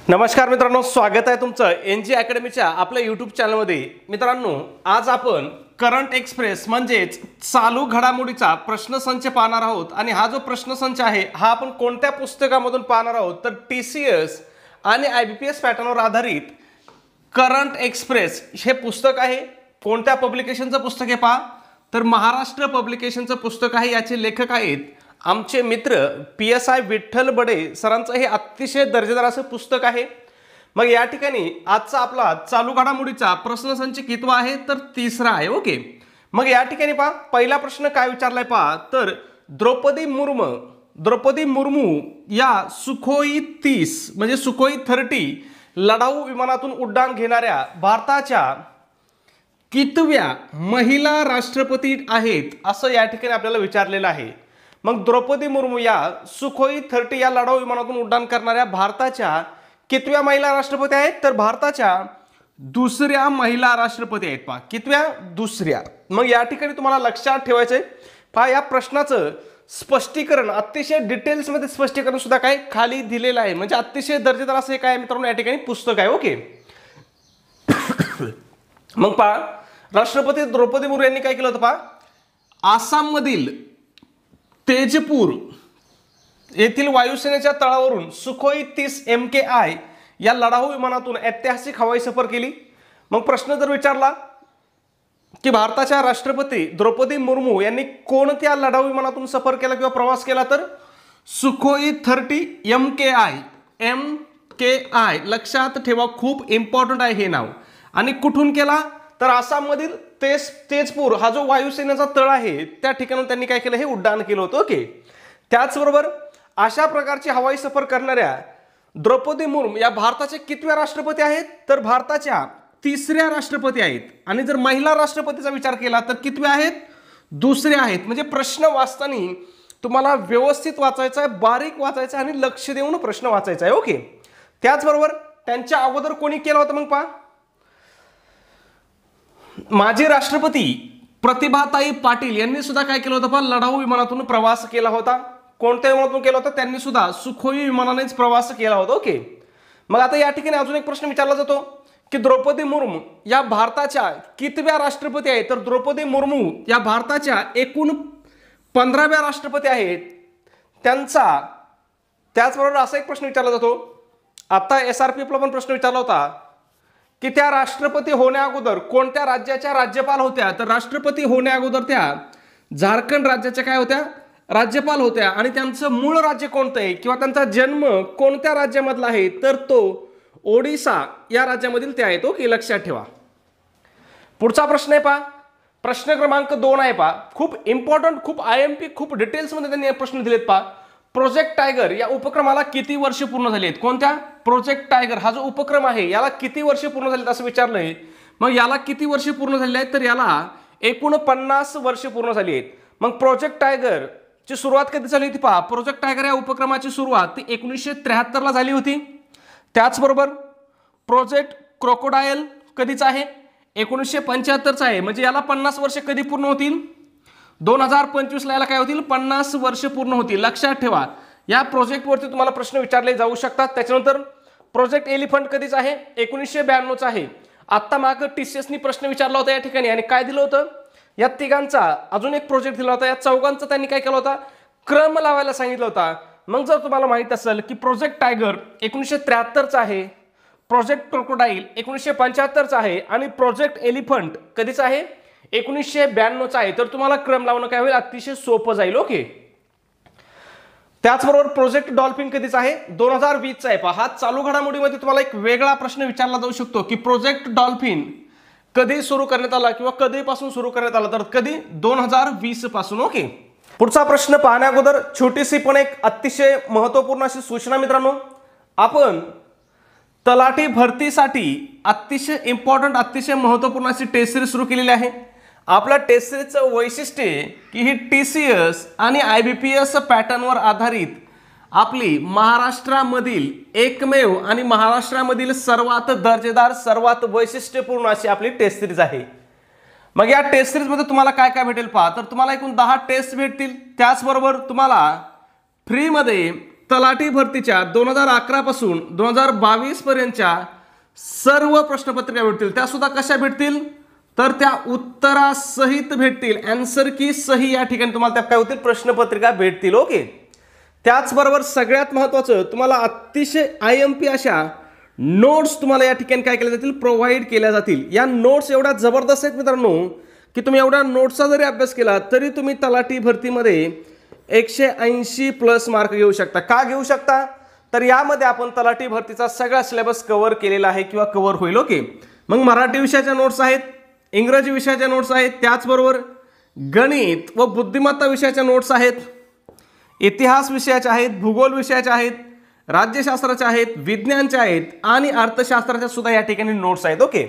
नमस्कार मित्रांनो, स्वागत आहे तुमचं एनजी अकॅडमीच्या आपल्या यूट्यूब चॅनलमध्ये। मित्रांनो, आज आपण करंट एक्सप्रेस म्हणजेच चालू घडामोडीचा प्रश्नसंच पाहणार आहोत। आणि हा जो प्रश्नसंच आहे हा आपण कोणत्या पुस्तकामधून पाहणार आहोत तर TCS आणि IBPS पॅटर्नवर आधारित करंट एक्सप्रेस हे पुस्तक आहे। कोणत्या पब्लिकेशनचं पुस्तक आहे पहा तर महाराष्ट्र पब्लिकेशनचं पुस्तक आहे। याचे लेखक आहेत आमचे मित्र PSI विठ्ठल बडे सरांचं हे अतिशय दर्जेदार असं पुस्तक आहे। मग या ठिकाणी आजचा आपला चालू घडामोडीचा प्रश्नसंच कितवा आहे तर तिसरा आहे। ओके, मग या ठिकाणी पहा पहिला प्रश्न काय विचारलाय पहा तर द्रौपदी मुर्मू या सुखोई 30 म्हणजे सुखोई 30 लढाऊ विमानातून उड्डाण घेणाऱ्या भारताच्या कितव्या महिला राष्ट्रपती आहेत असं या ठिकाणी आपल्याला विचारलेलं आहे। मग द्रौपदी मुर्मू या सुखोई 30 या लढाऊ विमानातून उड्डाण करणाऱ्या भारताच्या कितव्या महिला राष्ट्रपती आहेत तर भारताच्या दुसऱ्या महिला राष्ट्रपती आहेत। पहा कितव्या दुसऱ्या। मग या ठिकाणी तुम्हाला लक्षात ठेवायचंय पहा या प्रश्नाचं स्पष्टीकरण अतिशय डिटेल्स मध्ये स्पष्टीकरण सुद्धा काय खाली दिलेलं आहे। म्हणजे अतिशय दर्जेदार असं काय मित्रांनो या ठिकाणी पुस्तक आहे। ओके, मग पहा राष्ट्रपती द्रौपदी मुर्मू यांनी काय केलं होतं पहा आसाम मधील तेजपूर येथील वायुसेनेच्या तळावरून सुखोई 30 MKI या लढाऊ विमानातून ऐतिहासिक हवाई सफर केली। मग प्रश्न जर विचारला की भारताच्या राष्ट्रपती द्रौपदी मुर्मू यांनी कोणत्या लढाऊ विमानातून सफर केला किंवा प्रवास केला तर सुखोई 30 MKI लक्षात ठेवा, खूप इम्पॉर्टंट आहे हे नाव। आणि कुठून केला तर आसाम मधील तेजपूर हा जो वायुसेनेचा तळ आहे त्या ठिकाणी त्यांनी काय केलं हे उड्डाण केलं होतं। ओके, त्याचबरोबर अशा प्रकारची हवाई सफर करणाऱ्या द्रौपदी मुर्मू या भारताचे कितव्या राष्ट्रपती आहेत तर भारताच्या तिसऱ्या राष्ट्रपती आहेत। आणि जर महिला राष्ट्रपतीचा विचार केला तर कितव्या आहेत दुसऱ्या आहेत। म्हणजे प्रश्न वाचताना तुम्हाला व्यवस्थित वाचायचा आहे, बारीक वाचायचा आहे आणि लक्ष देऊन प्रश्न वाचायचा आहे। ओके, त्याचबरोबर त्यांच्या अगोदर कोणी केला होता मग पहा माजी राष्ट्रपती प्रतिभाताई पाटील यांनी सुद्धा काय केलं होतं पहा लढाऊ विमानातून प्रवास केला होता। कोणत्या विमानातून केला होता त्यांनी सुद्धा सुखोई विमानानेच प्रवास केला होता। ओके, मग आता या ठिकाणी अजून एक प्रश्न विचारला जातो की द्रौपदी मुर्मू या भारताच्या कितव्या राष्ट्रपती आहेत तर द्रौपदी मुर्मू या भारताच्या एकूण 15व्या राष्ट्रपती आहेत त्यांचा। त्याचबरोबर असा एक प्रश्न विचारला जातो, आता SRPF ला पण प्रश्न विचारला होता की त्या राष्ट्रपती होण्या अगोदर कोणत्या राज्याच्या राज्यपाल होत्या तर राष्ट्रपती होण्या अगोदर त्या झारखंड राज्याच्या काय होत्या राज्यपाल होत्या। आणि त्यांचं मूळ राज्य कोणतं आहे किंवा त्यांचा जन्म कोणत्या राज्यामधला आहे तर तो ओडिशा या राज्यामधील त्या आहेत। ओके, लक्षात ठेवा। पुढचा प्रश्न आहे पहा प्रश्न क्रमांक 2 आहे पहा, खूप इम्पॉर्टंट, खूप IMP खूप डिटेल्स मध्ये त्यांनी प्रश्न दिलेत पहा। प्रोजेक्ट टायगर या उपक्रमाला किती वर्ष पूर्ण झाली आहेत? कोणत्या प्रोजेक्ट टायगर हा जो उपक्रम आहे याला किती वर्ष पूर्ण झाली असं विचारलंय। मग याला किती वर्ष पूर्ण झाली आहेत तर याला एकूण 50 वर्ष पूर्ण झाली आहेत। मग प्रोजेक्ट टायगर ची सुरुवात कधी झाली होती पहा प्रोजेक्ट टायगर या उपक्रमाची सुरुवात ती 1973 ला झाली होती। त्याचबरोबर प्रोजेक्ट क्रोकोडाईल कधीचा आहे 1975 चा आहे। म्हणजे याला 50 वर्ष कधी पूर्ण होतील 2025 ला याला काय होतील 50 वर्ष पूर्ण होतील। लक्षात ठेवा या प्रोजेक्ट वरती तुम्हाला प्रश्न विचारले जाऊ शकतात। त्याच्यानंतर प्रोजेक्ट एलिफंट कधीचा आहे 1992 चा आहे। आता मागे TCS नी प्रश्न विचारला होता या ठिकाणी आणि काय दिलं होतं या तिघांचा अजून एक प्रोजेक्ट दिला होता, या चौघांचा त्यांनी काय केला होता क्रम लावायला सांगितलं होता। मग जर तुम्हाला माहित असेल की प्रोजेक्ट टायगर 1973 चा आहे, प्रोजेक्ट क्रोकोडाईल 1975 चा आहे आणि प्रोजेक्ट एलिफंट कधीचा आहे 1992 चा आहे तर तुम्हाला क्रम लावणं काय होईल अतिशय सोपं जाईल। ओके, त्याचबरोबर प्रोजेक्ट डॉल्फिन कधीचा आहे 2020 चा आहे। पहा हा चालू घडामोडीमध्ये तुम्हाला एक वेगळा प्रश्न विचारला जाऊ शकतो की प्रोजेक्ट डॉल्फिन कधी सुरू करण्यात आला किंवा कधीपासून सुरू करण्यात आला तर कधी 2020 पासून। ओके, पुढचा प्रश्न पाहण्या अगोदर छोटीशी पण एक अतिशय महत्त्वपूर्ण अशी सूचना मित्रांनो, आपण तलाठी भरतीसाठी अतिशय इम्पॉर्टंट अतिशय महत्त्वपूर्ण अशी टेस्ट सिरीज सुरू केलेली आहे। आपल्या टेस्ट सिरीजचं वैशिष्ट्य की ही TCS आणि IBPS पॅटर्नवर आधारित आपली महाराष्ट्रामधील एकमेव आणि महाराष्ट्रामधील सर्वात दर्जेदार सर्वात वैशिष्ट्यपूर्ण अशी आपली टेस्ट सिरीज आहे। मग या टेस्ट सिरीज मध्ये तुम्हाला काय काय भेटेल पहा तर तुम्हाला एकूण 10 टेस्ट भेटतील। त्याचबरोबर तुम्हाला फ्री मध्ये तलाठी भरतीच्या 2011 पासून 2022 पर्यंतच्या सर्व प्रश्नपत्रिका भेटतील, त्या सुद्धा कशा भेटतील, तर त्या उत्तरासहित भेटतील. आन्सर की सही या ठिकाणी तुम्हाला त्या काय होतील, प्रश्नपत्रिका भेटतील. ओके. त्याचबरोबर सगळ्यात महत्त्वाचं तुम्हाला अतिशय IMP अशा नोट्स तुम्हाला या ठिकाणी काय केल्या जातील, प्रोव्हाइड केल्या जातील. या नोट्स एवढ्या जबरदस्त आहेत मित्रांनो की तुम्ही एवढ्या नोट्सचा जरी अभ्यास केला तरी तुम्ही तलाठी भरतीमध्ये 180+ मार्क घेऊ शकता. का घेऊ शकता, तर यामध्ये आपण तलाठी भरतीचा सगळा सिलेबस कव्हर केलेला आहे किंवा कव्हर होईल. ओके. मग मराठी विषयाच्या नोट्स आहेत, इंग्रजी विषयाच्या नोट्स आहेत, त्याचबरोबर गणित व बुद्धिमत्ता विषयाच्या नोट्स आहेत, इतिहास विषयाच्या आहेत, भूगोल विषयाच्या आहेत, राज्यशास्त्राच्या आहेत, विज्ञानच्या आहेत आणि अर्थशास्त्राच्या सुद्धा या ठिकाणी नोट्स आहेत. ओके.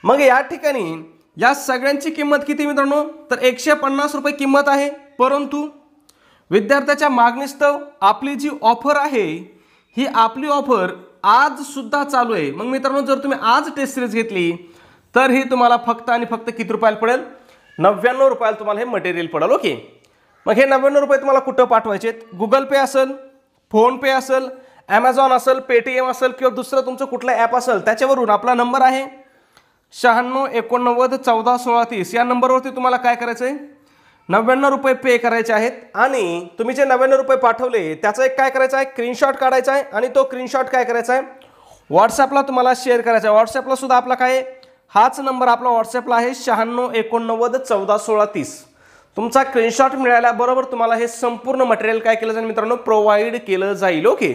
मग या ठिकाणी या सगळ्यांची किंमत किती मित्रांनो, तर 150 रुपये किंमत आहे. परंतु विद्यार्थ्याच्या मागणीस्तव आपली जी ऑफर आहे ही आपली ऑफर आज सुद्धा चालू आहे. मग मित्रांनो जर तुम्ही आज टेस्ट सिरीज घेतली तर ही तुम्हाला फक्त आणि फक्त किती रुपयाला पडेल, 99 रुपयाला तुम्हाला हे मटेरियल पडेल. ओके. मग हे 99 रुपये तुम्हाला कुठं पाठवायचे, गुगल पे असेल, फोनपे असेल, ॲमेझॉन असेल, पेटीएम असेल किंवा दुसरं तुमचं कुठलं ॲप असेल त्याच्यावरून आपला नंबर आहे 9689141630 या नंबरवरती तुम्हाला काय करायचं आहे, 99 रुपये पे करायचे आहेत. आणि तुम्ही जे 99 रुपये पाठवले त्याचा एक काय करायचं आहे, स्क्रीनशॉट काढायचा आहे आणि तो स्क्रीनशॉट काय करायचा आहे, व्हॉट्सॲपला तुम्हाला शेअर करायचा आहे. व्हॉट्सॲपला सुद्धा आपला काय हाच नंबर आपला व्हॉट्सॲपला आहे 9689141630. तुमचा स्क्रीनशॉट मिळाल्याबरोबर तुम्हाला हे संपूर्ण मटेरियल काय केलं जाईल मित्रांनो, प्रोव्हाइड केलं जाईल. ओके.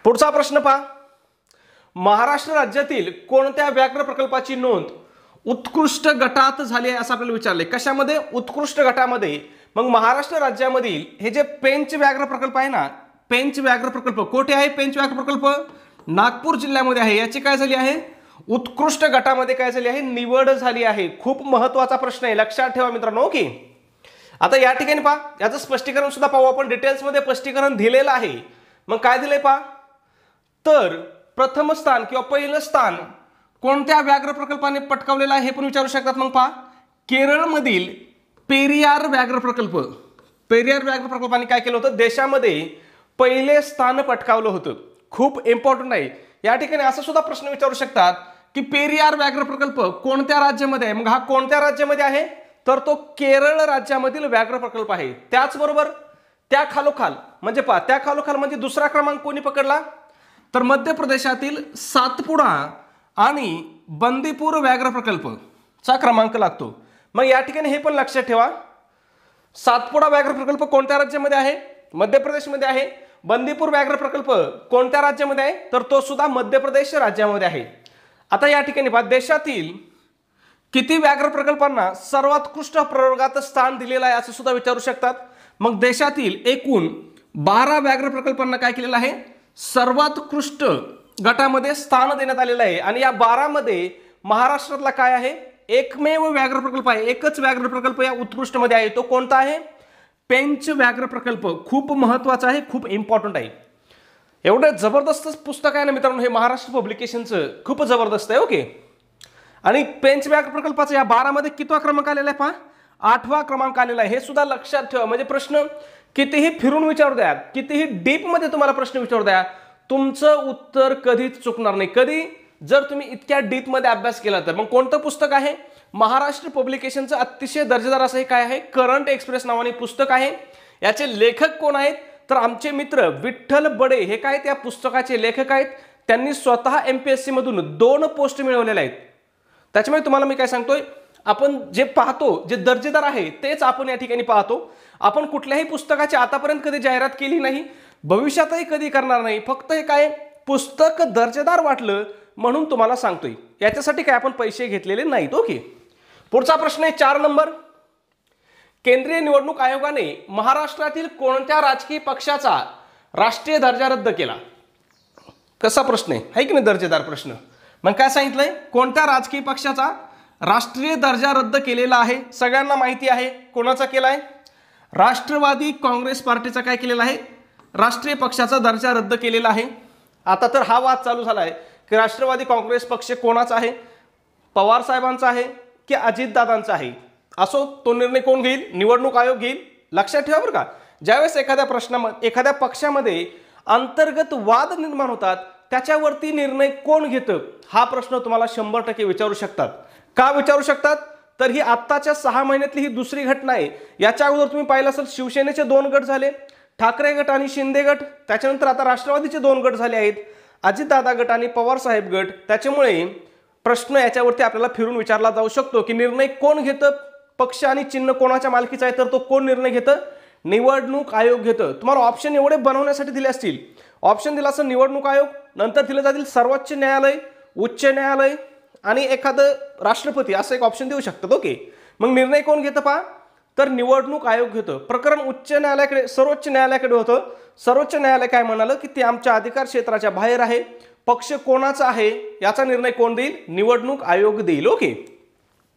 पुढचा प्रश्न पहा, महाराष्ट्र राज्यातील कोणत्या व्याघ्र प्रकल्पाची नोंद उत्कृष्ट गटात झाली आहे असं आपल्याला विचारले. कशामध्ये, उत्कृष्ट गटामध्ये. मग महाराष्ट्र राज्यामधील हे जे पेंच व्याघ्र प्रकल्प आहे ना, पेंच व्याघ्र प्रकल्प कोठे आहे, पेंच व्याघ्र प्रकल्प नागपूर जिल्ह्यामध्ये आहे. याची काय झाली आहे, उत्कृष्ट गटामध्ये काय झाली आहे, निवड झाली आहे. खूप महत्त्वाचा प्रश्न आहे, लक्षात ठेवा मित्रांनो. ओके. आता या ठिकाणी पहा, याचं स्पष्टीकरण सुद्धा पाहू आपण, डिटेल्समध्ये स्पष्टीकरण दिलेलं आहे. मग काय दिलंय पहा, तर प्रथम स्थान किंवा पहिलं स्थान कोणत्या व्याघ्र प्रकल्पाने पटकावलेलं आहे हे पण विचारू शकतात. मग पहा, केरळमधील पेरियार व्याघ्र प्रकल्प, पेरियार व्याघ्र प्रकल्पाने काय केलं होतं, देशामध्ये पहिले स्थान पटकावलं होतं. खूप इम्पॉर्टंट आहे. या ठिकाणी असं सुद्धा प्रश्न विचारू शकतात की पेरियार व्याघ्र प्रकल्प कोणत्या राज्यामध्ये आहे. मग हा कोणत्या राज्यामध्ये आहे, तर तो केरळ राज्यामधील व्याघ्र प्रकल्प आहे. त्याचबरोबर त्या खालोखाल म्हणजे पहा, त्या खालोखाल म्हणजे दुसरा क्रमांक कोणी पकडला, तर मध्य प्रदेशातील सातपुडा आणि बंदीपूर व्याघ्र प्रकल्पचा क्रमांक लागतो. मग या ठिकाणी हे पण लक्षात ठेवा, सातपुडा व्याघ्र प्रकल्प कोणत्या राज्यामध्ये आहे, मध्य प्रदेशमध्ये आहे. बंदीपूर व्याघ्र प्रकल्प कोणत्या राज्यामध्ये आहे, तर तो सुद्धा मध्य प्रदेश राज्यामध्ये आहे. आता या ठिकाणी पहा, देशातील किती व्याघ्र प्रकल्पांना सर्वोत्कृष्ट प्रयोगात स्थान दिलेलं आहे असं सुद्धा विचारू शकतात. मग देशातील एकूण 12 व्याघ्र प्रकल्पांना काय केलेलं आहे, सर्वोत्कृष्ट गटामध्ये स्थान देण्यात आलेलं आहे. आणि या 12 मध्ये महाराष्ट्रातला काय आहे, एकमेव व्याघ्र प्रकल्प आहे, एकच व्याघ्र प्रकल्प या उत्कृष्ट मध्ये आहे. तो कोणता आहे, पेंच व्याघ्र प्रकल्प. खूप महत्वाचा आहे, खूप इम्पॉर्टंट आहे. एवढं जबरदस्त पुस्तक आहे ना मित्रांनो, हे महाराष्ट्र पब्लिकेशनचं खूप जबरदस्त आहे. ओके. आणि पेंच व्याघ्र प्रकल्पाचा या 12 मध्ये कितवा क्रमांक आलेला आहे पहा, 8वा क्रमांक आलेला आहे. हे सुद्धा लक्षात ठेवा. म्हणजे प्रश्न कितीही फिरून विचारू द्या, कितीही डीप मध्ये तुम्हाला प्रश्न विचारू द्या, तुमचं उत्तर कधीच चुकणार नाही. कधी जर तुम्ही इतक्या डीप मध्ये अभ्यास केला तर. मग कोणतं पुस्तक आहे, महाराष्ट्र पब्लिकेशनचं अतिशय दर्जेदार असं हे काय आहे, करंट एक्सप्रेस नावाने पुस्तक आहे. याचे लेखक कोण आहेत, तर आमचे मित्र विठ्ठल बडे हे काय त्या पुस्तकाचे लेखक आहेत. त्यांनी स्वतः MPSC मधून 2 पोस्ट मिळवलेल्या आहेत. त्याच्यामुळे तुम्हाला मी काय सांगतोय, आपण जे पाहतो, जे दर्जेदार आहे तेच आपण या ठिकाणी पाहतो. आपण कुठल्याही पुस्तकाची आतापर्यंत कधी जाहिरात केली नाही, भविष्यातही कधी करणार नाही. फक्त हे काय पुस्तक दर्जेदार वाटलं म्हणून तुम्हाला सांगतोय. याच्यासाठी काय आपण पैसे घेतलेले नाहीत. ओके. पुढचा प्रश्न आहे 4 नंबर. केंद्रीय निवडणूक आयोगाने महाराष्ट्रातील कोणत्या राजकीय पक्षाचा राष्ट्रीय दर्जा रद्द केला. कसा प्रश्न आहे की नाही, दर्जेदार प्रश्न. मग काय सांगितलंय, कोणत्या राजकीय पक्षाचा राष्ट्रीय दर्जा रद्द केलेला आहे. सगळ्यांना माहिती आहे कोणाचा केलाय, राष्ट्रवादी काँग्रेस पार्टीचा काय केलेला आहे, राष्ट्रीय पक्षाचा दर्जा रद्द केलेला आहे. आता तर हा वाद चालू झाला आहे की राष्ट्रवादी काँग्रेस पक्ष कोणाचा आहे, पवार साहेबांचा आहे की अजितदादांचा आहे. असो, तो निर्णय कोण घेईल, निवडणूक आयोग घेईल. लक्षात ठेवा बरं का, ज्यावेळेस एखाद्या पक्षामध्ये अंतर्गत वाद निर्माण होतात त्याच्यावरती निर्णय कोण घेतं हा प्रश्न तुम्हाला 100% विचारू शकतात. का विचारू शकतात? तर ही आत्ताच्या 6 महिन्यातली ही दुसरी घटना आहे. याच्या अगोदर तुम्ही पाहिलं असेल शिवसेनेचे 2 गट झाले, ठाकरे गट आणि शिंदे गट, त्याच्यानंतर आता राष्ट्रवादीचे 2 गट झाले आहेत, अजितदादा गट आणि पवार साहेब गट. त्याच्यामुळे प्रश्न याच्यावरती आपल्याला फिरून विचारला जाऊ शकतो की निर्णय कोण घेतं, पक्ष आणि चिन्ह कोणाच्या मालकीचं आहे तर तो कोण निर्णय घेतं? निवडणूक आयोग घेतं. तुम्हाला ऑप्शन एवढे बनवण्यासाठी दिले असतील. ऑप्शन दिला असं निवडणूक आयोग, नंतर दिले जातील सर्वोच्च न्यायालय, उच्च न्यायालय आणि एखादं राष्ट्रपती असं एक ऑप्शन देऊ शकतात. ओके, मग निर्णय कोण घेतं पहा, तर निवडणूक आयोग घेतं. प्रकरण उच्च न्यायालयाकडे सर्वोच्च न्यायालयाकडे होतं. सर्वोच्च न्यायालय काय म्हणालं की ते आमच्या अधिकार क्षेत्राच्या बाहेर आहे, पक्ष कोणाचा आहे याचा निर्णय कोण देईल? निवडणूक आयोग देईल. ओके,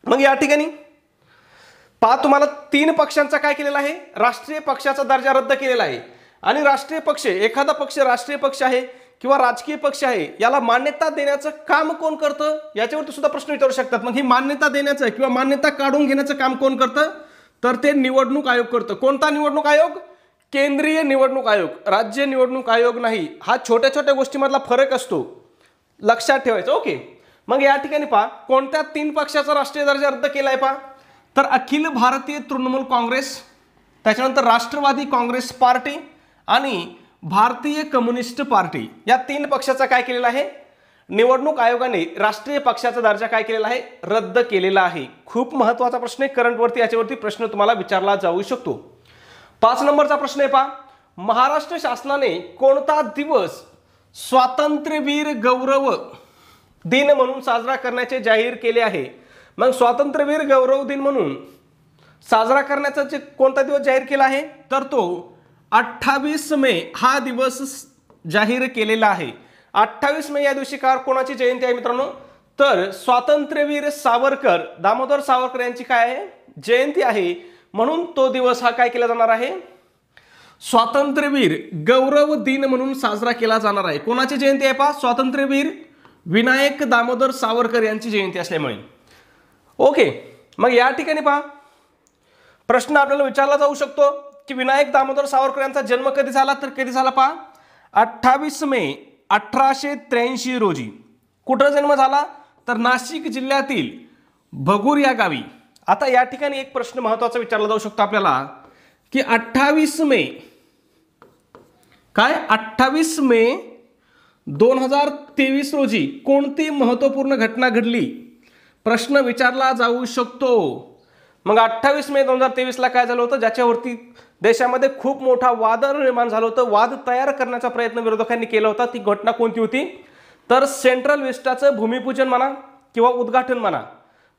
मग या ठिकाणी पहा तुम्हाला 3 पक्षांचा काय केलेला आहे? राष्ट्रीय पक्षाचा दर्जा रद्द केलेला आहे. आणि राष्ट्रीय पक्ष, एखादा पक्ष राष्ट्रीय पक्ष आहे किंवा राजकीय पक्ष आहे, याला मान्यता देण्याचं काम कोण करतं याच्यावरती सुद्धा प्रश्न विचारू शकतात. मग ही मान्यता देण्याचं किंवा मान्यता काढून घेण्याचं काम कोण करतं? तर ते निवडणूक आयोग करतं. कोणता निवडणूक आयोग? केंद्रीय निवडणूक आयोग, राज्य निवडणूक आयोग नाही. हा छोट्या छोट्या गोष्टीमधला फरक असतो, लक्षात ठेवायचं. ओके, मग या ठिकाणी पहा कोणत्या 3 पक्षाचा राष्ट्रीय दर्जा रद्द केलाय पहा, तर अखिल भारतीय तृणमूल काँग्रेस, त्याच्यानंतर राष्ट्रवादी काँग्रेस पार्टी आणि भारतीय कम्युनिस्ट पार्टी, या 3 पक्षाचा काय केलेला आहे? निवडणूक आयोगाने राष्ट्रीय पक्षाचा दर्जा काय केलेला आहे? रद्द केलेला आहे. खूप महत्त्वाचा प्रश्न आहे, करंटवरती याच्यावरती प्रश्न तुम्हाला विचारला जाऊ शकतो. 5 नंबरचा प्रश्न आहे पहा, महाराष्ट्र शासनाने कोणता दिवस स्वातंत्र्यवीर गौरव दिन म्हणून साजरा करण्याचे जाहीर केले आहे? मग स्वातंत्र्यवीर गौरव दिन म्हणून साजरा करण्याचा जे कोणता दिवस जाहीर केला आहे तर तो 28 मे हा दिवस जाहीर केलेला आहे. 28 मे या दिवशी कोणाची जयंती आहे मित्रांनो? तर स्वातंत्र्यवीर सावरकर, दामोदर सावरकर यांची काय आहे? जयंती आहे. म्हणून तो दिवस हा काय केला जाणार आहे? स्वातंत्र्यवीर गौरव दिन म्हणून साजरा केला जाणार आहे. कोणाची जयंती आहे पहा? स्वातंत्र्यवीर विनायक दामोदर सावरकर यांची जयंती असल्यामुळे. ओके, मग या ठिकाणी पहा प्रश्न आपल्याला विचारला जाऊ शकतो की विनायक दामोदर सावरकर यांचा जन्म कधी झाला? तर कधी झाला पहा? 28 मे 1883 रोजी. कुठं जन्म झाला? तर नाशिक जिल्ह्यातील भगूर या गावी. आता या ठिकाणी एक प्रश्न महत्त्वाचा विचारला जाऊ शकतो आपल्याला की 28 मे काय? 28 मे 2023 रोजी कोणती महत्त्वपूर्ण घटना घडली? प्रश्न विचारला जाऊ शकतो. मग 28 मे 2023 ला काय झालं होतं? ज्याच्यावरती देशामध्ये खूप मोठा वाद निर्माण झालं होतं, वाद तयार करण्याचा प्रयत्न विरोधकांनी केला होता. ती घटना कोणती होती? तर सेंट्रल विस्टाचं भूमिपूजन म्हणा किंवा उद्घाटन म्हणा,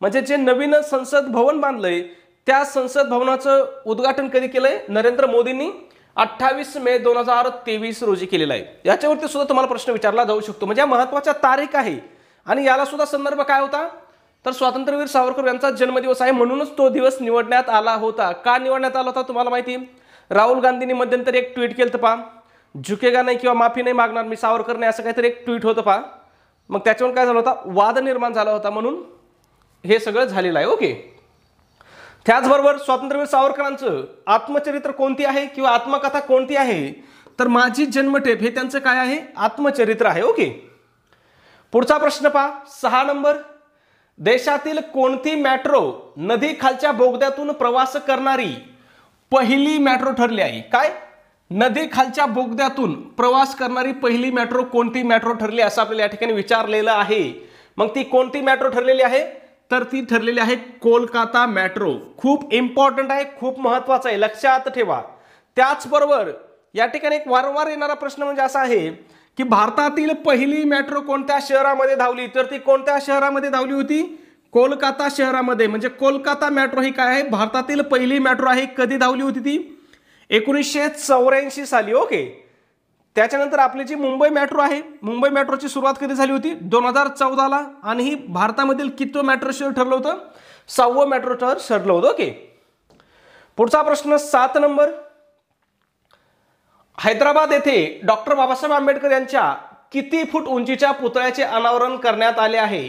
म्हणजे जे नवीन संसद भवन बांधलंय त्या संसद भवनाचं उद्घाटन कधी केलंय? नरेंद्र मोदींनी 28 मे 2023 रोजी केलेलं आहे. याच्यावरती सुद्धा तुम्हाला प्रश्न विचारला जाऊ शकतो. म्हणजे महत्त्वाच्या तारीख आहे आणि याला सुद्धा संदर्भ काय होता? तर स्वातंत्र्यवीर सावरकर यांचा जन्मदिवस आहे म्हणूनच तो दिवस निवडण्यात आला होता. का निवडण्यात आला होता तुम्हाला माहिती आहे? राहुल गांधींनी मध्यंतरी एक ट्विट केलं पहा, झुकेगा नाही किंवा माफी नाही मागणार मी सावरकर नाही, असं काहीतरी एक ट्विट होतं पहा. मग त्याच्यावर काय झालं होता? वाद निर्माण झाला होता, म्हणून हे सगळं झालेलं आहे. ओके, त्याचबरोबर स्वातंत्र्यवीर सावरकरांचं आत्मचरित्र कोणती आहे किंवा आत्मकथा कोणती आहे? तर माझी जन्मटेप हे त्यांचं काय आहे? आत्मचरित्र आहे. ओके, पुढचा प्रश्न पहा 6 नंबर. देशातील कोणती मेट्रो नदी खालच्या बोगद्यातून प्रवास करणारी पहिली मेट्रो ठरली आहे? काय? नदी खालच्या बोगद्यातून प्रवास करणारी पहिली मेट्रो कोणती मेट्रो ठरली असं आपल्याला या ठिकाणी विचारलेलं आहे. मग ती कोणती मेट्रो ठरलेली आहे? तर ती ठरलेली आहे कोलकाता मेट्रो. खूप इम्पॉर्टंट आहे, खूप महत्त्वाचं आहे, लक्षात ठेवा. त्याचबरोबर या ठिकाणी एक वारंवार येणारा प्रश्न म्हणजे असा आहे की भारतातील पहिली मेट्रो कोणत्या शहरामध्ये धावली? तर ती कोणत्या शहरामध्ये धावली होती? कोलकाता शहरामध्ये. म्हणजे कोलकाता मेट्रो ही काय आहे? भारतातील पहिली मेट्रो आहे. कधी धावली होती ती? 1984 साली. ओके, त्याच्यानंतर आपली जी मुंबई मेट्रो आहे, मुंबई मेट्रोची सुरुवात कधी झाली होती? 2014 ला. आणि ही भारतामधील कितवं मेट्रो शहर ठरलं होतं? 6वं मेट्रो शहर ठरलं होतं. ओके, पुढचा प्रश्न 7 नंबर. हैदराबाद येथे डॉक्टर बाबासाहेब आंबेडकर यांच्या किती फूट उंचीच्या पुतळ्याचे अनावरण करण्यात आले आहे?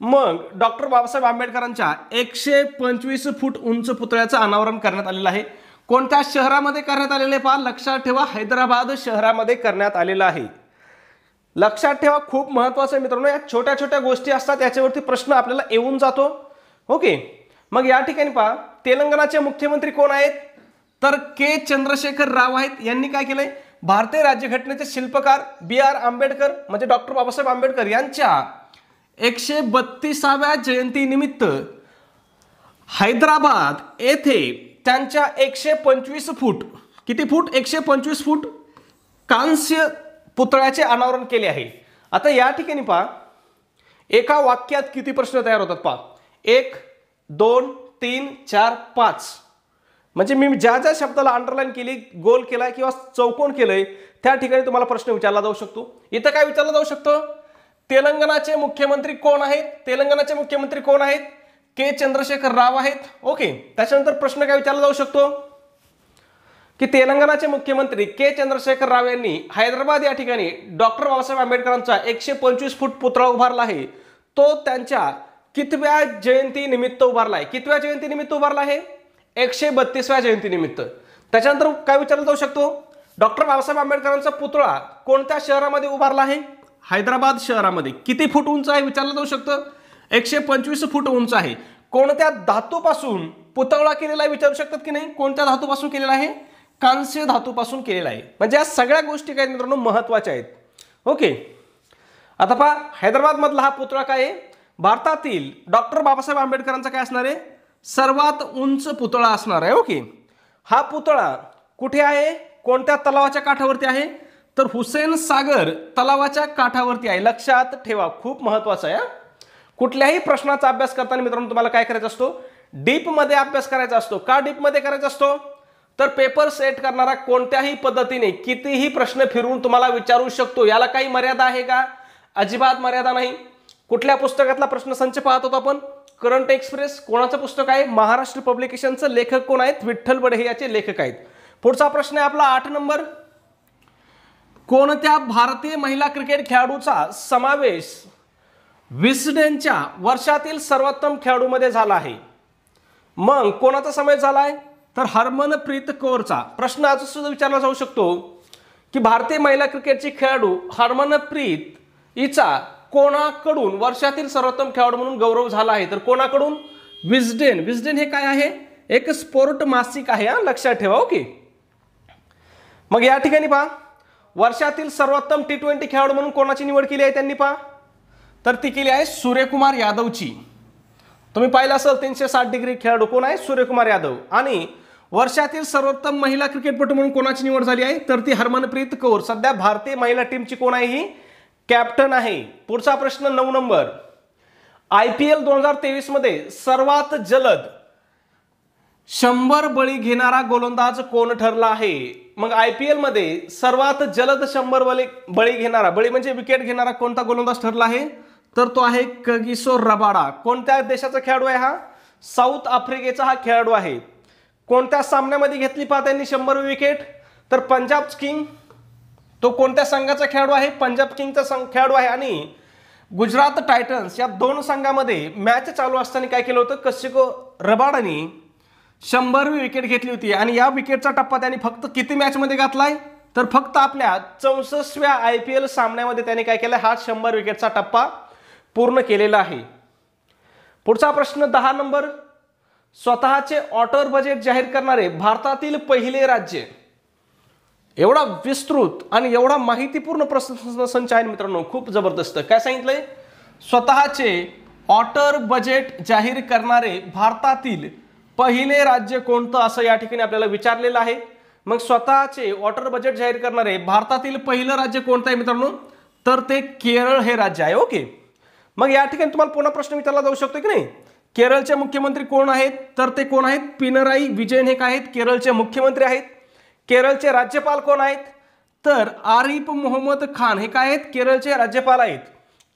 मग डॉक्टर बाबासाहेब आंबेडकरांच्या 125 फूट उंच पुतळ्याचं अनावरण करण्यात आलेलं आहे. कोणत्या शहरामध्ये करण्यात आलेले आहे? पहा लक्षात ठेवा, हैदराबाद शहरामध्ये करण्यात आलेलं आहे. लक्षात ठेवा, खूप महत्त्वाचं आहे मित्रांनो. या छोट्या छोट्या गोष्टी असतात, याच्यावरती प्रश्न आपल्याला येऊन जातो. ओके, मग या ठिकाणी पहा तेलंगणाचे मुख्यमंत्री कोण आहेत? तर के चंद्रशेखर राव आहेत. यांनी काय केलंय? भारतीय राज्यघटनेचे शिल्पकार BR आंबेडकर म्हणजे डॉक्टर बाबासाहेब आंबेडकर यांच्या 132व्या जयंतीनिमित्त हैदराबाद येथे त्यांच्या 125 फूट, किती फूट? 125 फूट कांस्य पुतळ्याचे अनावरण केले आहे. आता या ठिकाणी पहा एका वाक्यात किती प्रश्न तयार होतात पहा. 1 2 3 4 5 म्हणजे मी ज्या ज्या शब्दाला अंडरलाईन केली, गोल केलाय किंवा चौकोन केलंय त्या ठिकाणी तुम्हाला प्रश्न विचारला जाऊ शकतो. इथं काय विचारला जाऊ शकतो? तेलंगणाचे मुख्यमंत्री कोण आहेत? तेलंगणाचे मुख्यमंत्री कोण आहेत? के चंद्रशेखर राव आहेत. ओके, त्याच्यानंतर प्रश्न काय विचारला जाऊ शकतो की तेलंगणाचे मुख्यमंत्री के चंद्रशेखर राव यांनी हैदराबाद या ठिकाणी डॉक्टर बाबासाहेब आंबेडकरांचा 125 फूट पुतळा उभारला आहे. तो त्यांच्या कितव्या जयंतीनिमित्त उभारला आहे? कितव्या जयंतीनिमित्त उभारला आहे? 132व्या जयंतीनिमित्त. त्याच्यानंतर काय विचारला जाऊ शकतो? डॉक्टर बाबासाहेब आंबेडकरांचा पुतळा कोणत्या शहरामध्ये उभारला आहे? हैदराबाद शहरामध्ये. किती फूट उंच आहे विचारलं जाऊ शकतं? 125 फूट उंच आहे. कोणत्या धातूपासून पुतळा केलेला आहे विचारू शकतात की नाही? कोणत्या धातूपासून केलेला आहे? कांस्य धातूपासून केलेला आहे. म्हणजे या सगळ्या गोष्टी काय मित्रांनो महत्त्वाच्या आहेत. ओके, आता पहा हैदराबाद मधला हा पुतळा काय आहे? भारतातील डॉक्टर बाबासाहेब आंबेडकरांचा काय असणार आहे? सर्वात उंच पुतळा असणार आहे. ओके, हा पुतळा कुठे आहे? कोणत्या तलावाच्या काठावरती आहे? तर हुसेन सागर तलावाच्या काठावरती आहे. लक्षात ठेवा, खूप महत्त्वाचं आहे. कुठल्याही प्रश्नाचा अभ्यास करताना मित्रांनो तुम्हाला काय करायचा असतो? डीप मध्ये अभ्यास करायचा असतो. का डीप मध्ये करायचा असतो? तर पेपर सेट करणारा कोणत्याही पद्धतीने कितीही प्रश्न फिरवून तुम्हाला विचारू शकतो. याला काही मर्यादा आहे का? अजिबात मर्यादा नाही. कुठल्या पुस्तकातला प्रश्नसंच पाहत होतो आपण? Current express. कोणाचं पुस्तक आहे? महाराष्ट्र पब्लिकेशनचं. लेखक कोण आहेत? विठ्ठल बडे हे याचे लेखक आहेत. पुढचा प्रश्न आहे आपला 8 नंबर. कोणत्या भारतीय महिला क्रिकेट खेळाडूचा समावेश विस्डेनच्या वर्षातील सर्वोत्तम खेळाडूमध्ये झाला आहे? मग कोणाचा समावेश झाला आहे? तर हरमनप्रीत कौरचा. प्रश्न अजून सुद्धा विचारला जाऊ शकतो की भारतीय महिला क्रिकेटची खेळाडू हरमनप्रीत हिचा कोणाकडून वर्षातील सर्वोत्तम खेळाडू म्हणून गौरव झाला आहे? तर कोणाकडून? विस्डेन. विस्डेन हे काय आहे? एक स्पोर्ट मासिक आहे. लक्षात ठेवा. ओके, मग या ठिकाणी पहा वर्षातील सर्वोत्तम T20 खेळाडू म्हणून कोणाची निवड केली आहे त्यांनी? पहा तर ती केली आहे सूर्यकुमार यादवची. तुम्ही पाहिलं असेल 360 डिग्री खेळाडू कोण आहे? सूर्यकुमार यादव. आणि वर्षातील सर्वोत्तम महिला क्रिकेटपटू म्हणून कोणाची निवड झाली आहे? तर ती हरमनप्रीत कौर. सध्या भारतीय महिला टीमची कोण आहे? ही कॅप्टन आहे. पुढचा प्रश्न 9 नंबर. IPL 2023 मध्ये सर्वात जलद 100 बळी घेणारा गोलंदाज कोण ठरला आहे? मग IPL मध्ये सर्वात जलद 100 बळी घेणारा, बळी म्हणजे विकेट घेणारा कोणता गोलंदाज ठरला आहे? तर तो आहे कगिसो रबाडा. कोणत्या देशाचा खेळाडू आहे हा? साऊथ आफ्रिकेचा हा खेळाडू आहे. कोणत्या सामन्यामध्ये घेतली पहा त्यांनी 100 विकेट? तर पंजाब किंग. तो कोणत्या संघाचा खेळाडू आहे? पंजाब किंगचा खेळाडू आहे. आणि गुजरात टायटन्स या दोन संघामध्ये मॅच चालू असताना काय केलं होतं? कगिसो रबाडाने 100वी विकेट घेतली होती. आणि या विकेटचा टप्पा त्यांनी फक्त किती मॅच मध्ये घातलाय? तर फक्त आपल्या 64व्या IPL सामन्यामध्ये त्यांनी काय केलं? हा 100 विकेटचा टप्पा पूर्ण केलेला आहे. पुढचा प्रश्न 10 नंबर. स्वतःचे वॉटर बजेट जाहीर करणारे भारतातील पहिले राज्य. एवढा विस्तृत आणि एवढा माहितीपूर्ण प्रश्न संच आहे मित्रांनो, खूप जबरदस्त. काय सांगितलंय? स्वतःचे वॉटर बजेट जाहीर करणारे भारतातील पहिले राज्य कोणतं असं या ठिकाणी आपल्याला विचारलेलं आहे. मग स्वतःचे वॉटर बजेट जाहीर करणारे भारतातील पहिलं राज्य कोणतं आहे मित्रांनो? तर ते केरळ हे राज्य आहे. ओके, मग या ठिकाणी तुम्हाला पुन्हा प्रश्न विचारला जाऊ शकतो की नाही? केरळचे मुख्यमंत्री कोण आहेत? तर ते कोण आहेत? पिनराई विजयन हे काय आहेत? केरळचे मुख्यमंत्री आहेत. केरळचे राज्यपाल कोण आहेत? तर आरिफ मोहम्मद खान हे काय आहेत? केरळचे राज्यपाल आहेत.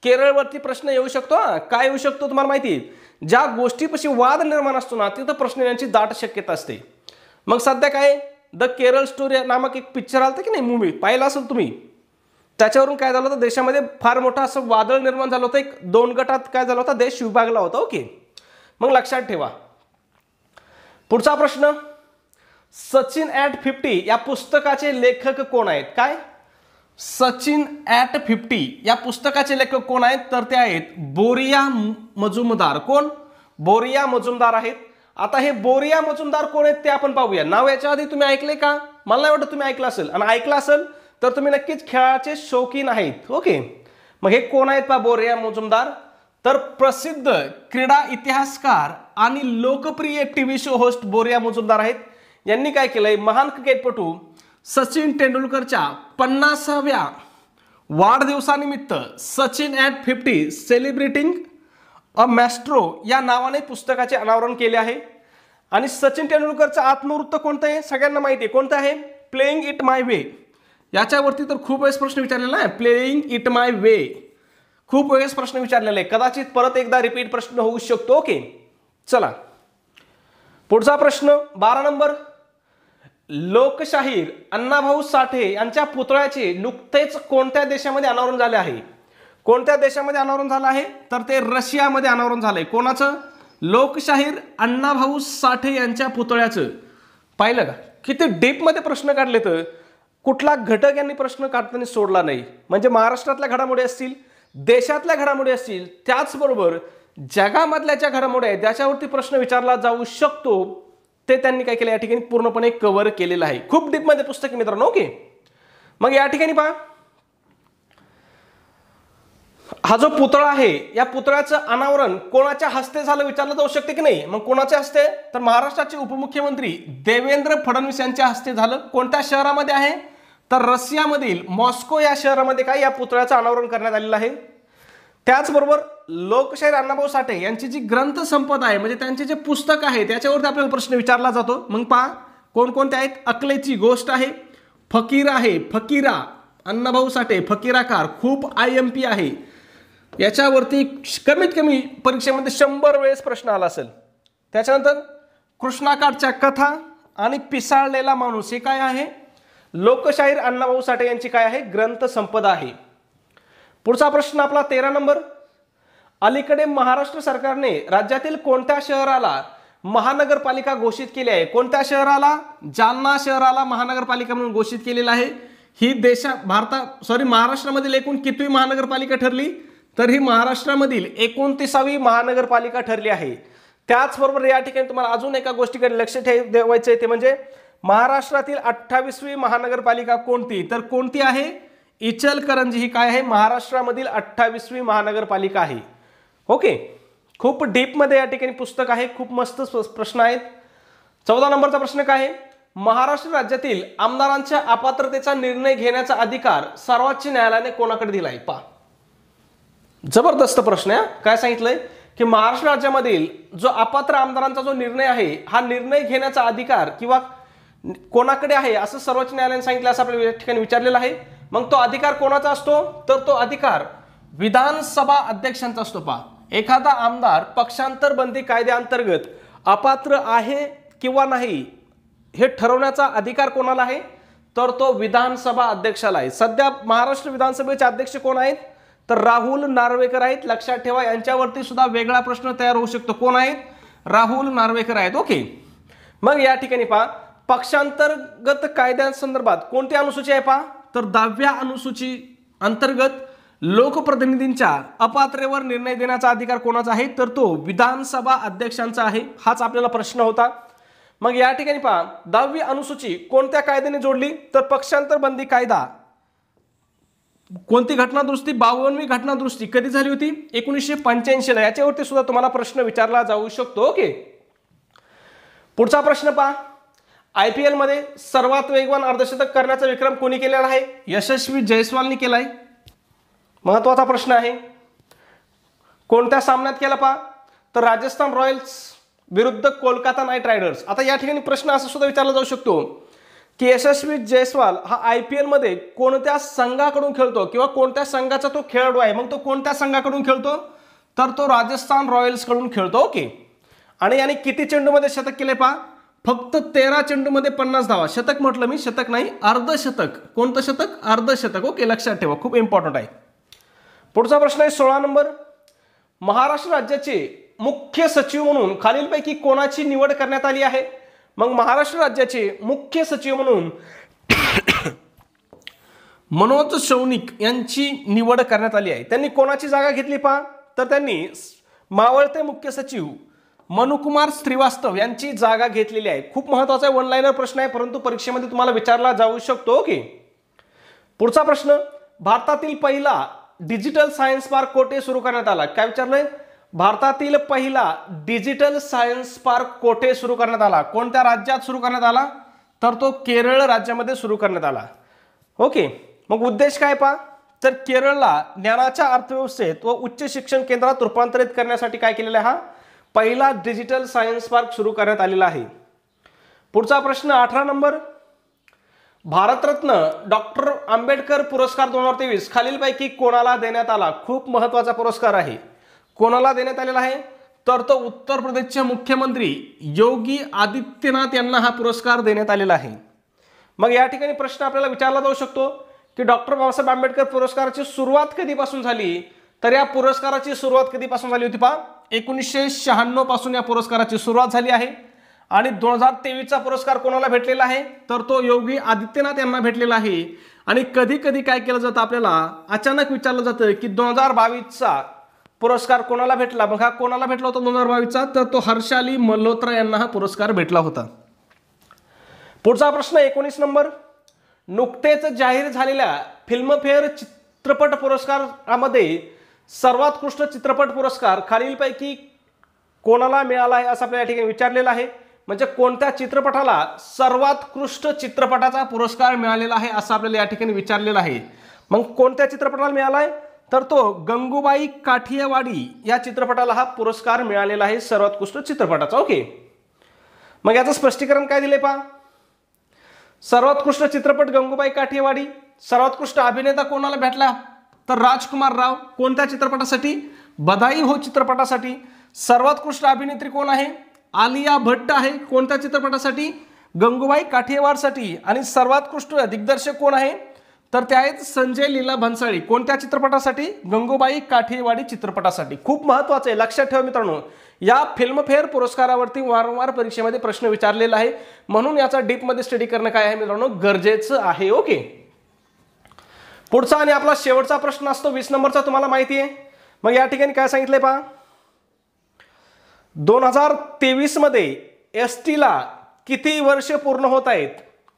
केरळवरती प्रश्न येऊ शकतो. काय येऊ शकतो तुम्हाला माहिती आहे? ज्या गोष्टीपाशी वाद निर्माण असतो ना तिथं प्रश्न येण्याची दाट शक्यता असते. मग सध्या काय द केरळ स्टोरी नामक एक पिक्चर आलता की नाही, मूवी पाहिला असेल तुम्ही? त्याच्यावरून काय झालं होतं? देशामध्ये फार मोठं असं वादळ निर्माण झालं होतं. एक 2 गटात काय झालं होतं? देश विभागला होता. ओके, मग लक्षात ठेवा. पुढचा प्रश्न. सचिन ॲट 50 या पुस्तकाचे लेखक कोण आहेत? काय? सचिन ॲट 50 या पुस्तकाचे लेखक कोण आहेत? तर ते आहेत बोरिया मजुमदार. कोण? बोरिया मजुमदार आहेत. आता हे बोरिया मजुमदार कोण आहेत ते आपण पाहूया. नाव याच्या आधी तुम्ही ऐकले का? मला नाही वाटत तुम्ही ऐकलं असेल, आणि ऐकलं असेल तर तुम्ही नक्कीच खेळाचे शौकीन आहेत. ओके, मग हे कोण आहेत पा बोरिया मजुमदार? तर प्रसिद्ध क्रीडा इतिहासकार आणि लोकप्रिय टीव्ही शो होस्ट बोरिया मजुमदार आहेत. यांनी काय केलंय? महान क्रिकेटपटू सचिन तेंडुलकरच्या 50व्या वाढदिवसानिमित्त सचिन ॲट 50 सेलिब्रेटिंग अ मॅस्ट्रो या नावाने पुस्तकाचे अनावरण केले आहे. आणि सचिन तेंडुलकरचं आत्मवृत्त कोणतं आहे? सगळ्यांना माहिती आहे. कोणतं आहे? Playing it my way. याच्यावरती तर खूप वेळेस प्रश्न विचारलेला आहे. प्लेइंग इट माय वे खूप वेळेस प्रश्न विचारलेला आहे. कदाचित परत एकदा रिपीट प्रश्न होऊ शकतो. ओके, चला पुढचा प्रश्न 12 नंबर. लोकशाहीर अण्णाभाऊ साठे यांच्या पुतळ्याचे नुकतेच कोणत्या देशामध्ये अनावरण झाले आहे? कोणत्या देशामध्ये अनावरण झालं आहे? तर ते रशियामध्ये अनावरण झालंय. कोणाचं? लोकशाहीर अण्णाभाऊ साठे यांच्या पुतळ्याचं. पाहिलं का किती डीपमध्ये प्रश्न काढले? तर कुठला घटक यांनी प्रश्न काढताना सोडला नाही. म्हणजे महाराष्ट्रातल्या घडामोडी असतील, देशातल्या घडामोडी असतील, त्याचबरोबर जगामधल्या ज्या घडामोडी आहेत त्याच्यावरती प्रश्न विचारला जाऊ शकतो ते त्यांनी काय केलं या ठिकाणी पूर्णपणे कव्हर केलेलं आहे. खूप डीपमध्ये पुस्तक आहे मित्रांनो. ओके, मग या ठिकाणी पहा, हा जो पुतळा आहे या पुतळ्याचं अनावरण कोणाच्या हस्ते झालं विचारलं जाऊ शकते की नाही? मग कोणाच्या हस्ते? तर महाराष्ट्राचे उपमुख्यमंत्री देवेंद्र फडणवीस यांच्या हस्ते झालं. कोणत्या शहरामध्ये आहे? तर रशियामधील मॉस्को या शहरामध्ये काय या पुतळ्याचं अनावरण करण्यात आलेलं आहे. त्याचबरोबर लोकशाहीर अण्णाभाऊ साठे यांची जी ग्रंथसंपदा आहे म्हणजे त्यांचे जे पुस्तक आहे त्याच्यावरती आपल्याला प्रश्न विचारला जातो. मग पहा कोणकोणते आहेत? अकलेची गोष्ट आहे, फकीर आहे, फकीरा अण्णाभाऊ साठे फकीराकार, खूप IMP आहे. याच्यावरती कमीत कमी परीक्षेमध्ये 100 वेळेस प्रश्न आला असेल. त्याच्यानंतर कृष्णाकाठच्या कथा आणि पिसाळलेला माणूस हे काय आहे? लोकशाहीर अण्णाभाऊ साठे यांची काय आहे? ग्रंथसंपदा आहे. पुढचा प्रश्न आपला 13 नंबर. अलीकडे महाराष्ट्र सरकारने राज्यातील कोणत्या शहराला महानगरपालिका घोषित केली आहे? कोणत्या शहराला? जालना शहराला महानगरपालिका म्हणून घोषित केलेलं आहे. ही महाराष्ट्रामधील एकूण कितवी महानगरपालिका ठरली? तर ही महाराष्ट्रामधील 29वी महानगरपालिका ठरली आहे. त्याचबरोबर या ठिकाणी तुम्हाला अजून एका गोष्टीकडे लक्ष द्यायचं आहे ते म्हणजे महाराष्ट्रातील 28वी महानगरपालिका कोणती? तर कोणती आहे? इचलकरंजी ही काय आहे? महाराष्ट्रामधील 28वी महानगरपालिका आहे. ओके, खूप डीपमध्ये या ठिकाणी पुस्तक आहे. खूप मस्त प्रश्न आहेत. 14 नंबरचा प्रश्न काय आहे? महाराष्ट्र राज्यातील आमदारांच्या अपात्रतेचा निर्णय घेण्याचा अधिकार सर्वोच्च न्यायालयाने कोणाकडे दिलाय? पहा, जबरदस्त प्रश्न आहे. काय सांगितलंय की महाराष्ट्र राज्यामधील जो अपात्र आमदारांचा जो निर्णय आहे हा निर्णय घेण्याचा अधिकार किंवा कोणाकडे आहे असं सर्वोच्च न्यायालयाने सांगितलं असं आपल्या या ठिकाणी विचारलेलं आहे. मग तो अधिकार कोणाचा असतो? तर तो अधिकार विधानसभा अध्यक्षांचा असतो. पहा, एखादा आमदार पक्षांतर बंदी कायद्याअंतर्गत अपात्र आहे किंवा नाही हे ठरवण्याचा अधिकार कोणाला आहे? तर तो विधानसभा अध्यक्षाला आहे. सध्या महाराष्ट्र विधानसभेचे अध्यक्ष कोण आहेत? तर राहुल नार्वेकर आहेत. लक्षात ठेवा, यांच्यावरती सुद्धा वेगळा प्रश्न तयार होऊ शकतो. कोण आहेत? राहुल नार्वेकर आहेत. ओके, मग या ठिकाणी पहा, पक्षांतर्गत कायद्यांसंदर्भात कोणती अनुसूची आहे? पहा, तर 10व्या अनुसूची अंतर्गत लोकप्रतिनिधींच्या अपात्रेवर निर्णय देण्याचा अधिकार कोणाचा आहे? तर तो विधानसभा अध्यक्षांचा आहे. हाच आपल्याला प्रश्न होता. मग या ठिकाणी पहा, 10वी अनुसूची कोणत्या कायद्याने जोडली? तर पक्षांतर बंदी कायदा. कोणती घटनादुरुस्ती? 52वी घटनादुरुस्ती. कधी झाली होती? 1985 ला. याच्यावरती सुद्धा तुम्हाला प्रश्न विचारला जाऊ शकतो. ओके, पुढचा प्रश्न पहा. IPL मध्ये सर्वात वेगवान अर्धशतक करण्याचा विक्रम कोणी केलेला आहे? यशस्वी जयस्वालनी केलाय. महत्वाचा प्रश्न आहे. कोणत्या सामन्यात केला? पहा, तर राजस्थान रॉयल्स विरुद्ध कोलकाता नाईट रायडर्स. आता या ठिकाणी प्रश्न असा सुद्धा विचारला जाऊ शकतो की यशस्वी जयस्वाल हा IPL मध्ये कोणत्या संघाकडून खेळतो किंवा कोणत्या संघाचा तो खेळाडू आहे? मग तो कोणत्या संघाकडून खेळतो? तर तो राजस्थान रॉयल्स कडून खेळतो. ओके, आणि याने किती चेंडूमध्ये शतक केले? पहा, फक्त 13 चेंडूमध्ये 50 धावा. शतक म्हटलं मी, शतक नाही, अर्धशतक. कोणतं शतक? अर्धशतक. ओके, लक्षात ठेवा, खूप इम्पॉर्टंट आहे. पुढचा प्रश्न आहे 16 नंबर. महाराष्ट्र राज्याचे मुख्य सचिव म्हणून खालीलपैकी कोणाची निवड करण्यात आली आहे? मग महाराष्ट्र राज्याचे मुख्य सचिव म्हणून मनोज शौनिक यांची निवड करण्यात आली आहे. त्यांनी कोणाची जागा घेतली पहा, तर त्यांनी मावळते मुख्य सचिव मनुकुमार श्रीवास्तव यांची जागा घेतलेली आहे. खूप महत्त्वाचा वन लाइनर प्रश्न आहे, परंतु परीक्षेमध्ये तुम्हाला विचारला जाऊ शकतो. ओके, पुढचा प्रश्न, भारतातील पहिला डिजिटल सायन्स पार्क कोठे सुरू करण्यात आला? काय विचारलंय? भारतातील पहिला डिजिटल सायन्स पार्क कोठे सुरू करण्यात आला? कोणत्या राज्यात सुरू करण्यात आला? तर तो केरळ राज्यामध्ये सुरू करण्यात आला. ओके, मग उद्देश काय पहा, तर केरळला ज्ञानाच्या अर्थव्यवस्थेत व उच्च शिक्षण केंद्रात रूपांतरित करण्यासाठी काय केलेला आहे? हा पहिला डिजिटल सायन्स पार्क सुरू करण्यात आलेला आहे. पुढचा प्रश्न 18 नंबर, भारतरत्न डॉक्टर आंबेडकर पुरस्कार 2023 खालीलपैकी कोणाला देण्यात आला? खूप महत्त्वाचा पुरस्कार आहे. कोणाला देण्यात आलेला आहे? तर तो उत्तर प्रदेशचे मुख्यमंत्री योगी आदित्यनाथ यांना हा पुरस्कार देण्यात आलेला आहे. मग या ठिकाणी प्रश्न आपल्याला विचारला जाऊ शकतो की डॉक्टर बाबासाहेब आंबेडकर पुरस्काराची सुरुवात कधीपासून झाली? तर या पुरस्काराची सुरुवात कधीपासून झाली होती पहा? 1996 पासून या पुरस्काराची सुरुवात झाली आहे. आणि 2023चा पुरस्कार कोणाला भेटलेला आहे? तर तो योगी आदित्यनाथ यांना भेटलेला आहे. आणि कधी कधी काय केलं जातं, आपल्याला अचानक विचारलं जातं की 2022चा पुरस्कार कोणाला भेटला? मग हा कोणाला भेटला होता 2022चा? तर तो हर्षाली मल्होत्रा यांना हा पुरस्कार भेटला होता. पुढचा प्रश्न 19 नंबर, नुकतेच जाहीर झालेल्या फिल्मफेअर चित्रपट पुरस्कारामध्ये सर्वोत्कृष्ट चित्रपट पुरस्कार खालीलपैकी कोणाला मिळाला आहे असं आपल्याला या ठिकाणी विचारलेलं आहे. म्हणजे कोणत्या चित्रपटाला सर्वोत्कृष्ट चित्रपटाचा पुरस्कार मिळालेला आहे असं आपल्याला या ठिकाणी विचारलेलं आहे. मग कोणत्या चित्रपटाला मिळाला आहे? तर तो गंगूबाई काठियावाडी या चित्रपटाला हा पुरस्कार मिळालेला आहे सर्वोत्कृष्ट चित्रपटाचा. ओके, मग याचं स्पष्टीकरण काय दिले पहा, सर्वोत्कृष्ट चित्रपट गंगूबाई काठियावाडी. सर्वोत्कृष्ट अभिनेता कोणाला भेटला? तर राजकुमार राव. कोणत्या चित्रपटासाठी? बधाई हो चित्रपटासाठी. सर्वोत्कृष्ट अभिनेत्री कोण आहे? आलिया भट्ट आहे. कोणत्या चित्रपटासाठी? गंगूबाई काठियावाडसाठी. आणि सर्वोत्कृष्ट दिग्दर्शक कोण आहे? तर ते आहेत संजय लीला भन्साळी. कोणत्या चित्रपटासाठी? गंगूबाई काठियावाडी चित्रपटासाठी. खूप महत्त्वाचं आहे, लक्षात ठेवा मित्रांनो. या फिल्मफेअर पुरस्कारावरती वारंवार परीक्षेमध्ये प्रश्न विचारलेला आहे, म्हणून याचा डीपमध्ये स्टडी करणं काय आहे मित्रांनो, गरजेचं आहे. ओके, पुढचा आणि आपला शेवटचा प्रश्न असतो 20 नंबरचा, तुम्हाला माहिती आहे. मग या ठिकाणी काय सांगितलंय पहा, 2023 मध्ये एसटीला किती वर्ष पूर्ण होत आहेत?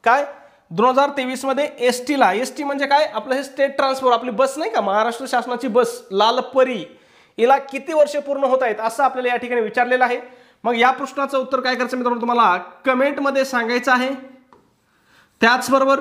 काय 2023 मध्ये एसटीला, एसटी म्हणजे काय? आपलं हे स्टेट ट्रान्सपोर्ट, आपली बस नाही का, महाराष्ट्र शासनाची बस लालपरी, हिला किती वर्ष पूर्ण होत आहेत असं आपल्याला या ठिकाणी विचारलेलं आहे. मग या प्रश्नाचं उत्तर काय करायचं मित्रांनो, तुम्हाला कमेंटमध्ये सांगायचं आहे. त्याचबरोबर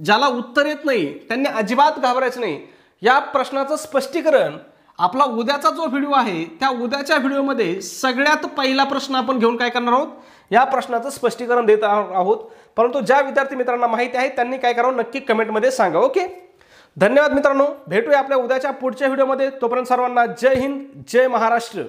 ज्याला उत्तर येत नाही त्यांनी अजिबात घाबरायचं नाही. या प्रश्नाचं स्पष्टीकरण आपला उद्याचा जो व्हिडिओ आहे त्या उद्याच्या व्हिडिओमध्ये सगळ्यात पहिला प्रश्न आपण घेऊन काय करणार आहोत, या प्रश्नाचं स्पष्टीकरण देत आहोत. परंतु ज्या विद्यार्थी मित्रांना माहिती आहे त्यांनी काय करावं नक्की कमेंटमध्ये सांगा. ओके, धन्यवाद मित्रांनो, भेटूया आपल्या उद्याच्या पुढच्या व्हिडिओमध्ये. तोपर्यंत सर्वांना जय हिंद, जय महाराष्ट्र.